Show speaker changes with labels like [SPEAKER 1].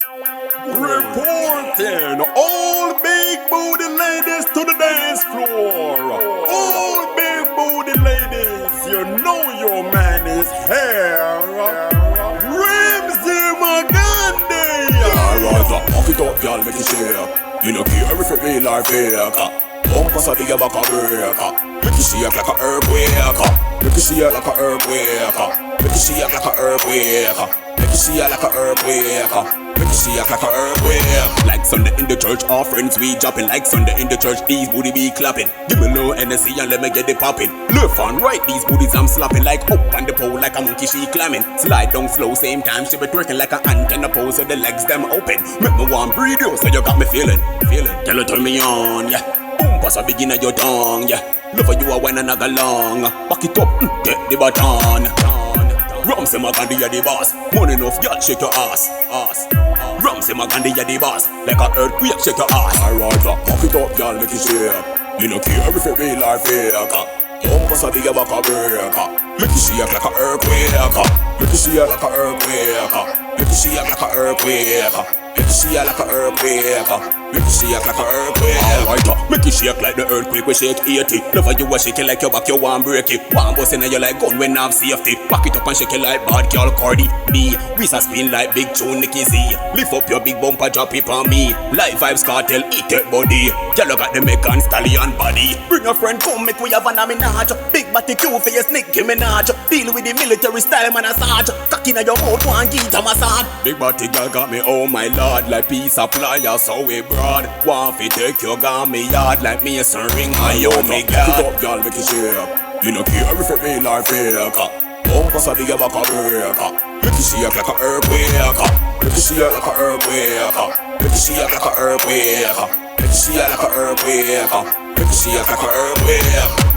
[SPEAKER 1] Reporting all big booty ladies to the dance floor. All big booty ladies, you know your man is here. Ramzey Magandey.
[SPEAKER 2] Rise up, fuck it up, y'all, make it shake. You know, care if it real or fake. Bump us a big back a break. Make it shake like a earthquake. Make it shake like a earthquake. Make it shake like a earthquake. Make it shake like a earthquake. Make it shake like a earthquake. Like Sunday in the church, our friends we dropping. Like Sunday in the church, these booty be clapping. Give me low NSC and let me get it popping. Left and right, these booties I'm slapping. Like up on the pole, like a monkey she climbing. Slide down slow, same time she be twerking like an antenna pose. So the legs them open. Make me want breathe you, so you got me feeling. Tell her turn me on, yeah. Boom, pass a begin at your tongue, yeah. Love for you a wine another long. Back it up, take the baton. Ramzey Magandey you the boss. Money enough, y'all shake your ass. Ramzey Magandey you the boss. Like a earthquake, shake your ass. Alright, back it up, y'all make it shake. You know care if it real or fake. Bump us a big back a break. Make it shake like a earthquake. Make it shake like a earthquake. Make it shake like a earthquake. Make it shake like a earthquake. Make it shake like a earthquake. Alright, make it shake like the earthquake we shake 80. Love how you a shake it like your back, you want break it. One bust in you like gun when have safety. Back it up and shake it like bad girl Cardi B. We sa spin like big tune Nicky Z. Lift up your big bumper, drop it on me. Live vibes cartel, eat that body. Y'all look at the Megan Stallion body. Bring a friend, come make we have an aminage. Big body cute for your Nicki Minaj. Deal with the military style man massage. Cock in your mouth, one give a massage. Big body girl got me, oh my lord. Like piece of pliers, so we broad. Want fi take your got me yard. Like me a ring, I oh my god. Pick up girl, make it shake. You know care if it real or fake. Bump us a big back a break. Make it shake like a earthquake. Make it shake like a earthquake. Make it shake like a earthquake. Make it shake like a earthquake. Make it shake like a earthquake.